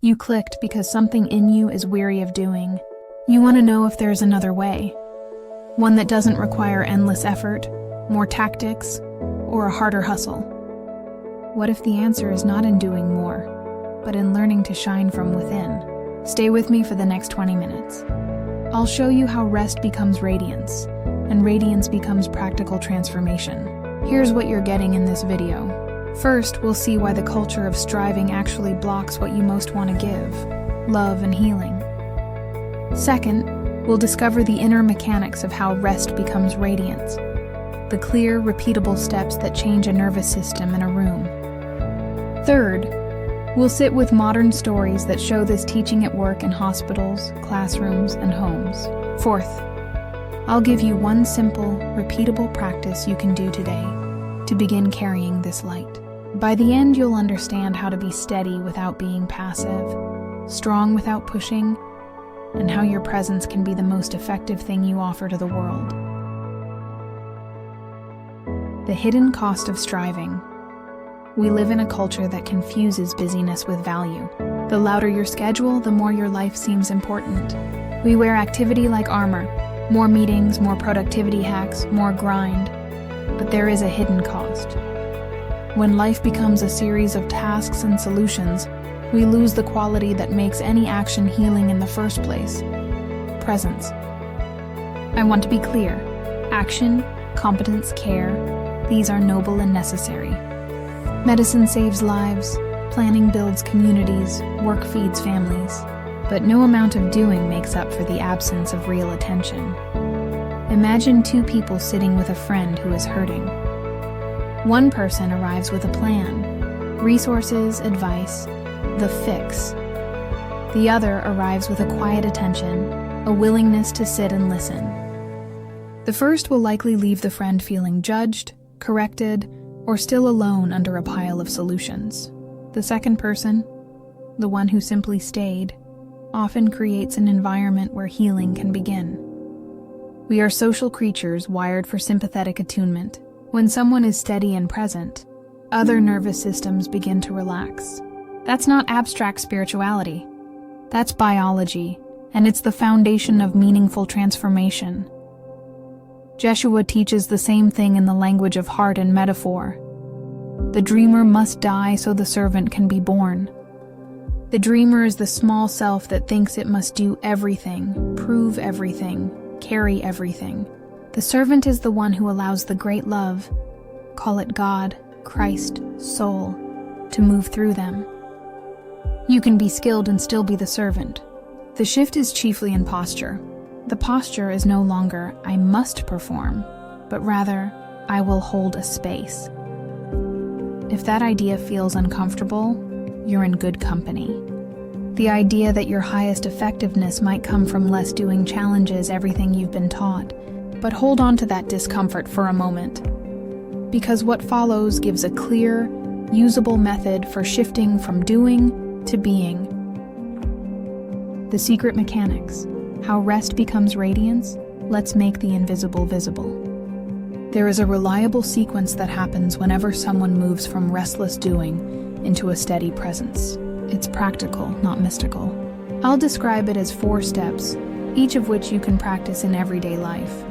You clicked because something in you is weary of doing. You want to know if there's another way. One that doesn't require endless effort, more tactics, or a harder hustle. What if the answer is not in doing more, but in learning to shine from within? Stay with me for the next 20 minutes. I'll show you how rest becomes radiance, and radiance becomes practical transformation. Here's what you're getting in this video. First, we'll see why the culture of striving actually blocks what you most want to give: love and healing. Second, we'll discover the inner mechanics of how rest becomes radiance, the clear, repeatable steps that change a nervous system in a room. Third, we'll sit with modern stories that show this teaching at work in hospitals, classrooms, and homes. Fourth, I'll give you one simple, repeatable practice you can do today to begin carrying this light. By the end, you'll understand how to be steady without being passive, strong without pushing, and how your presence can be the most effective thing you offer to the world. The hidden cost of striving. We live in a culture that confuses busyness with value. The louder your schedule, the more your life seems important. We wear activity like armor: more meetings, more productivity hacks, more grind. But there is a hidden cost. When life becomes a series of tasks and solutions, we lose the quality that makes any action healing in the first place: presence. I want to be clear. Action, competence, care, these are noble and necessary. Medicine saves lives, planning builds communities, work feeds families. But no amount of doing makes up for the absence of real attention. Imagine two people sitting with a friend who is hurting. One person arrives with a plan, resources, advice, the fix. The other arrives with a quiet attention, a willingness to sit and listen. The first will likely leave the friend feeling judged, corrected, or still alone under a pile of solutions. The second person, the one who simply stayed, often creates an environment where healing can begin. We are social creatures wired for sympathetic attunement. When someone is steady and present, other nervous systems begin to relax. That's not abstract spirituality. That's biology, and it's the foundation of meaningful transformation. Jeshua teaches the same thing in the language of heart and metaphor. The dreamer must die so the servant can be born. The dreamer is the small self that thinks it must do everything, prove everything, carry everything. The servant is the one who allows the great love, call it God, Christ, soul, to move through them. You can be skilled and still be the servant. The shift is chiefly in posture. The posture is no longer, I must perform, but rather, I will hold a space. If that idea feels uncomfortable, you're in good company. The idea that your highest effectiveness might come from less doing challenges everything you've been taught. But hold on to that discomfort for a moment, because what follows gives a clear, usable method for shifting from doing to being. The secret mechanics, how rest becomes radiance. Let's make the invisible visible. There is a reliable sequence that happens whenever someone moves from restless doing into a steady presence. It's practical, not mystical. I'll describe it as 4 steps, each of which you can practice in everyday life.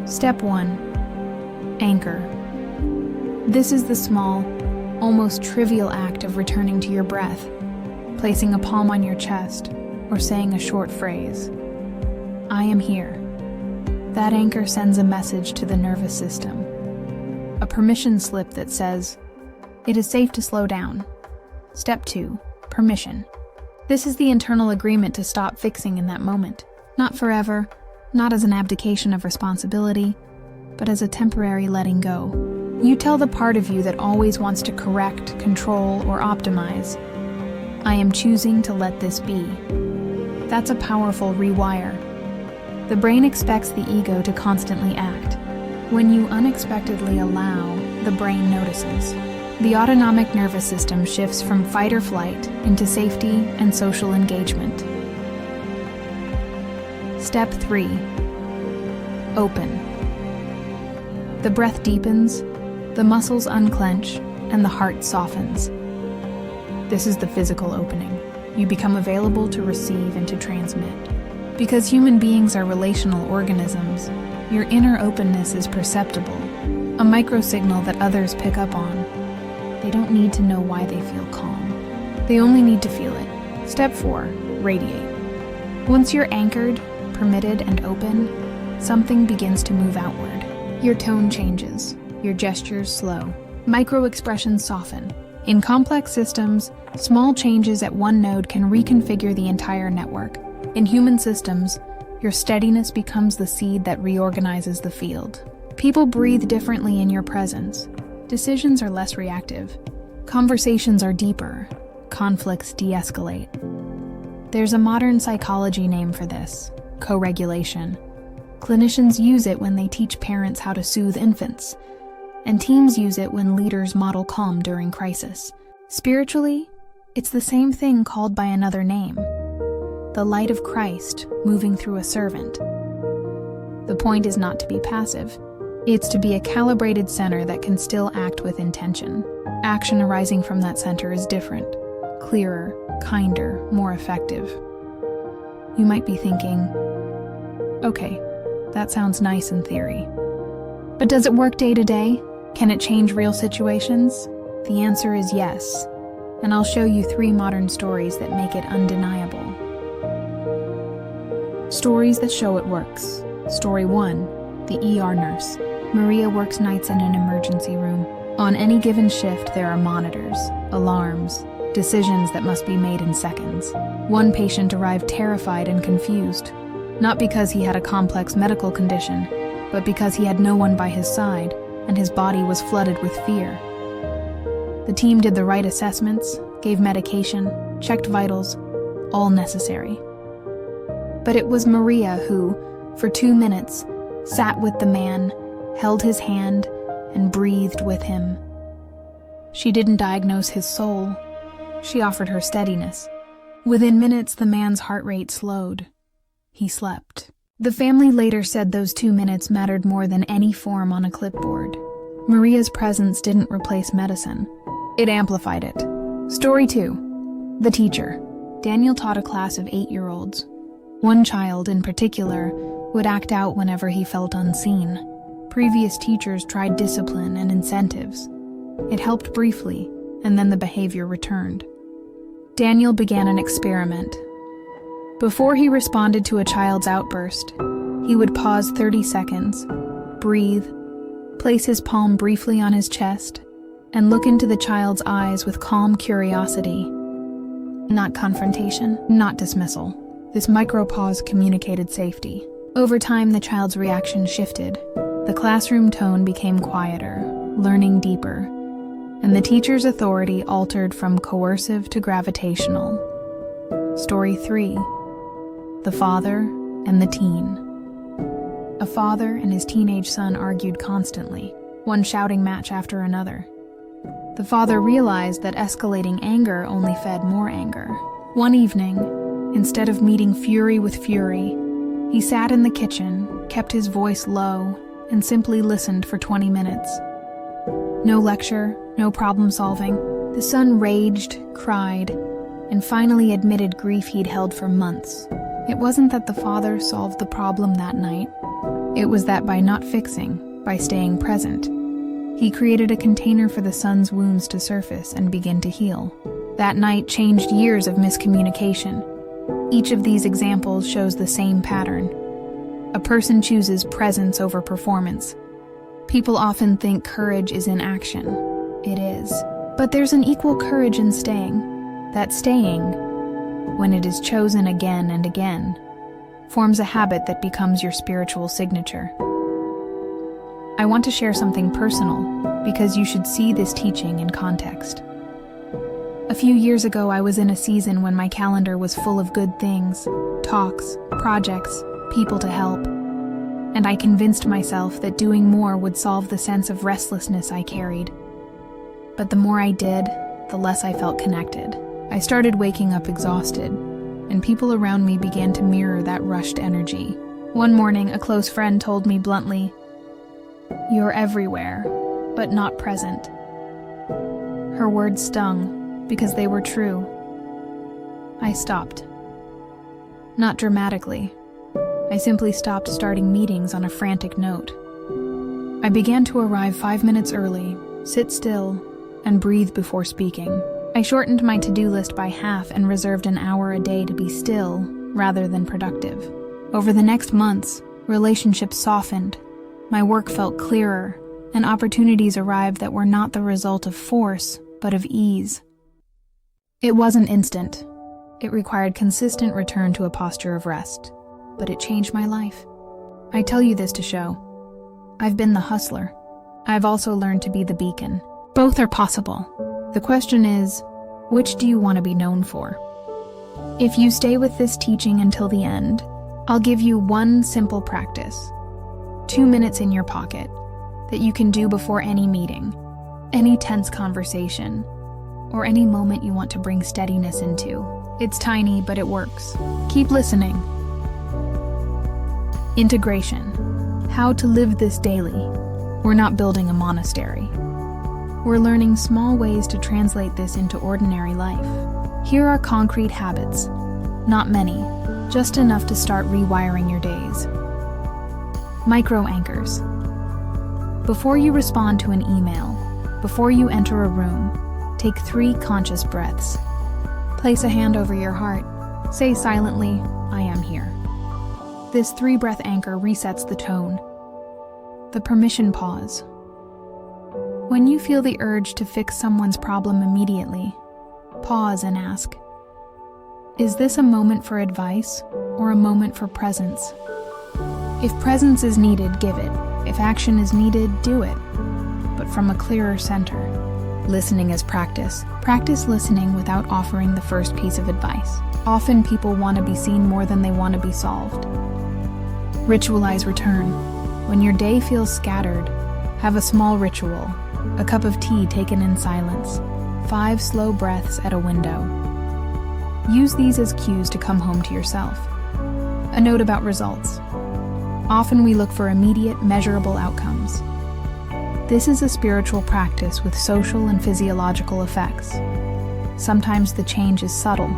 Step 1. Anchor. This is the small, almost trivial act of returning to your breath, placing a palm on your chest, or saying a short phrase. I am here. That anchor sends a message to the nervous system. A permission slip that says, it is safe to slow down. Step 2. Permission. This is the internal agreement to stop fixing in that moment. Not forever, not as an abdication of responsibility, but as a temporary letting go. You tell the part of you that always wants to correct, control, or optimize, I am choosing to let this be. That's a powerful rewire. The brain expects the ego to constantly act. When you unexpectedly allow, the brain notices. The autonomic nervous system shifts from fight or flight into safety and social engagement. Step 3. Open. The breath deepens, the muscles unclench, and the heart softens. This is the physical opening. You become available to receive and to transmit. Because human beings are relational organisms, your inner openness is perceptible, a microsignal that others pick up on. They don't need to know why they feel calm. They only need to feel it. Step 4. Radiate. Once you're anchored, permitted, and open, something begins to move outward. Your tone changes. Your gestures slow. Micro-expressions soften. In complex systems, small changes at one node can reconfigure the entire network. In human systems, your steadiness becomes the seed that reorganizes the field. People breathe differently in your presence. Decisions are less reactive. Conversations are deeper. Conflicts de-escalate. There's a modern psychology name for this: co-regulation. Clinicians use it when they teach parents how to soothe infants, and teams use it when leaders model calm during crisis. Spiritually, it's the same thing called by another name: the light of Christ moving through a servant. The point is not to be passive. It's to be a calibrated center that can still act with intention. Action arising from that center is different, clearer, kinder, more effective. You might be thinking, okay, that sounds nice in theory. But does it work day to day? Can it change real situations? The answer is yes, and I'll show you 3 modern stories that make it undeniable. Stories that show it works. Story 1, the ER nurse. Maria works nights in an emergency room. On any given shift, there are monitors, alarms, decisions that must be made in seconds. One patient arrived terrified and confused, not because he had a complex medical condition, but because he had no one by his side, and his body was flooded with fear. The team did the right assessments, gave medication, checked vitals, all necessary. But it was Maria who, for 2 minutes, sat with the man, held his hand, and breathed with him. She didn't diagnose his soul. She offered her steadiness. Within minutes, the man's heart rate slowed. He slept. The family later said those 2 minutes mattered more than any form on a clipboard. Maria's presence didn't replace medicine. It amplified it. Story 2. The teacher. Daniel taught a class of 8-year-olds. One child, in particular, would act out whenever he felt unseen. Previous teachers tried discipline and incentives. It helped briefly, and then the behavior returned. Daniel began an experiment. Before he responded to a child's outburst, he would pause 30 seconds, breathe, place his palm briefly on his chest, and look into the child's eyes with calm curiosity. Not confrontation, not dismissal. This micro-pause communicated safety. Over time, the child's reaction shifted. The classroom tone became quieter, learning deeper, and the teacher's authority altered from coercive to gravitational. Story 3. The father and the teen. A father and his teenage son argued constantly, one shouting match after another. The father realized that escalating anger only fed more anger. One evening, instead of meeting fury with fury, he sat in the kitchen, kept his voice low, and simply listened for 20 minutes. No lecture, no problem solving. The son raged, cried, and finally admitted grief he'd held for months. It wasn't that the father solved the problem that night. It was that by not fixing, by staying present, he created a container for the son's wounds to surface and begin to heal. That night changed years of miscommunication. Each of these examples shows the same pattern. A person chooses presence over performance. People often think courage is in action. It is. But there's an equal courage in staying. That staying, when it is chosen again and again, forms a habit that becomes your spiritual signature. I want to share something personal because you should see this teaching in context. A few years ago, I was in a season when my calendar was full of good things, talks, projects, people to help, and I convinced myself that doing more would solve the sense of restlessness I carried. But the more I did, the less I felt connected. I started waking up exhausted, and people around me began to mirror that rushed energy. One morning, a close friend told me bluntly, "You're everywhere, but not present." Her words stung, because they were true. I stopped. Not dramatically. I simply stopped starting meetings on a frantic note. I began to arrive 5 minutes early, sit still, and breathe before speaking. I shortened my to-do list by half and reserved an hour a day to be still rather than productive. Over the next months, relationships softened, my work felt clearer, and opportunities arrived that were not the result of force, but of ease. It wasn't instant. It required consistent return to a posture of rest, but it changed my life. I tell you this to show. I've been the hustler. I've also learned to be the beacon. Both are possible. The question is, which do you want to be known for? If you stay with this teaching until the end, I'll give you one simple practice. 2 minutes in your pocket that you can do before any meeting, any tense conversation, or any moment you want to bring steadiness into. It's tiny, but it works. Keep listening. Integration. How to live this daily. We're not building a monastery. We're learning small ways to translate this into ordinary life. Here are concrete habits. Not many, just enough to start rewiring your days. Micro anchors. Before you respond to an email, before you enter a room, take 3 conscious breaths. Place a hand over your heart. Say silently, I am here. This 3-breath anchor resets the tone. The permission pause. When you feel the urge to fix someone's problem immediately, pause and ask, is this a moment for advice or a moment for presence? If presence is needed, give it. If action is needed, do it. But from a clearer center. Listening is practice. Practice listening without offering the first piece of advice. Often people want to be seen more than they want to be solved. Ritualize return. When your day feels scattered, have a small ritual. A cup of tea taken in silence. 5 slow breaths at a window. Use these as cues to come home to yourself. A note about results. Often we look for immediate, measurable outcomes. This is a spiritual practice with social and physiological effects. Sometimes the change is subtle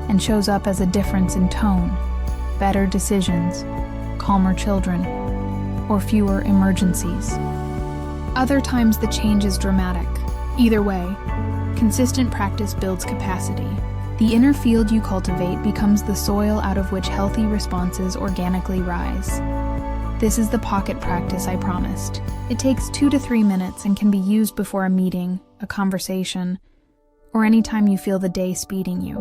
and shows up as a difference in tone, better decisions, calmer children, or fewer emergencies. Other times the change is dramatic. Either way, consistent practice builds capacity. The inner field you cultivate becomes the soil out of which healthy responses organically rise. This is the pocket practice I promised. It takes 2 to 3 minutes and can be used before a meeting, a conversation, or any time you feel the day speeding you.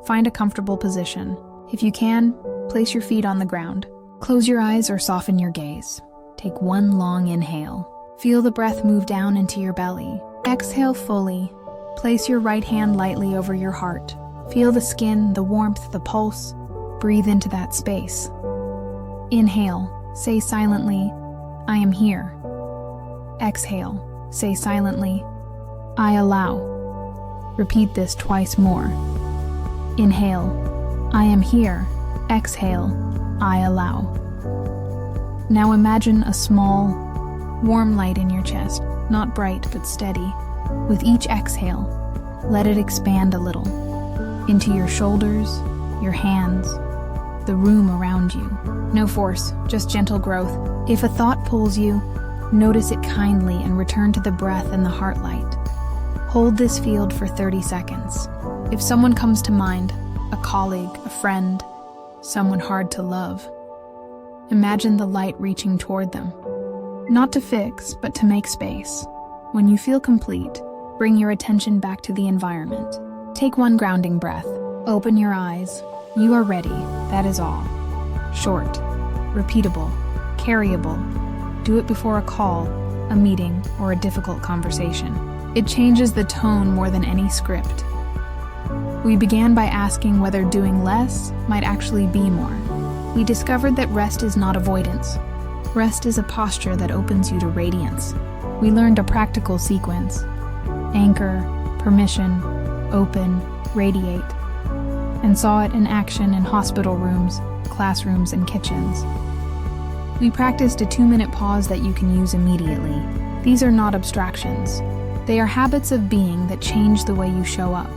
Find a comfortable position. If you can, place your feet on the ground. Close your eyes or soften your gaze. Take 1 long inhale. Feel the breath move down into your belly. Exhale fully. Place your right hand lightly over your heart. Feel the skin, the warmth, the pulse. Breathe into that space. Inhale, say silently, I am here. Exhale, say silently, I allow. Repeat this twice more. Inhale, I am here. Exhale, I allow. Now imagine a small, warm light in your chest, not bright but steady. With each exhale, let it expand a little, into your shoulders, your hands, the room around you. No force, just gentle growth. If a thought pulls you, notice it kindly and return to the breath and the heart light. Hold this field for 30 seconds. If someone comes to mind, a colleague, a friend, someone hard to love, imagine the light reaching toward them. Not to fix, but to make space. When you feel complete, bring your attention back to the environment. Take 1 grounding breath. Open your eyes. You are ready, that is all. Short, repeatable, carryable. Do it before a call, a meeting, or a difficult conversation. It changes the tone more than any script. We began by asking whether doing less might actually be more. We discovered that rest is not avoidance. Rest is a posture that opens you to radiance. We learned a practical sequence: anchor, permission, open, radiate, and saw it in action in hospital rooms, classrooms, and kitchens. We practiced a 2-minute pause that you can use immediately. These are not abstractions. They are habits of being that change the way you show up.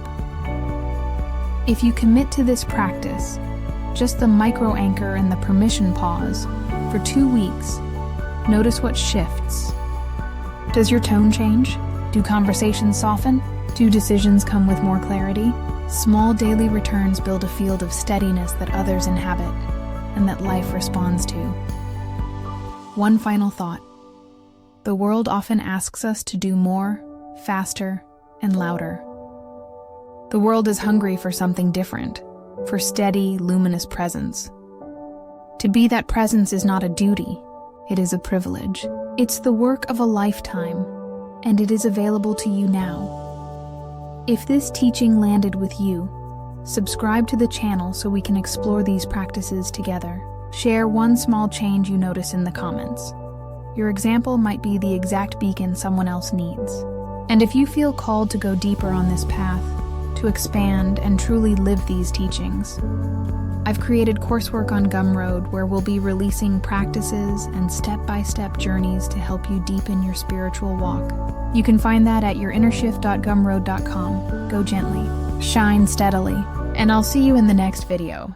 If you commit to this practice, just the micro anchor and the permission pause, for 2 weeks, notice what shifts. Does your tone change? Do conversations soften? Do decisions come with more clarity? Small daily returns build a field of steadiness that others inhabit and that life responds to. One final thought. The world often asks us to do more, faster, and louder. The world is hungry for something different, for steady, luminous presence. To be that presence is not a duty, it is a privilege. It's the work of a lifetime, and it is available to you now. If this teaching landed with you, subscribe to the channel so we can explore these practices together. Share one small change you notice in the comments. Your example might be the exact beacon someone else needs. And if you feel called to go deeper on this path, to expand and truly live these teachings, I've created coursework on Gumroad where we'll be releasing practices and step-by-step journeys to help you deepen your spiritual walk. You can find that at yourinnershift.gumroad.com. Go gently, shine steadily, and I'll see you in the next video.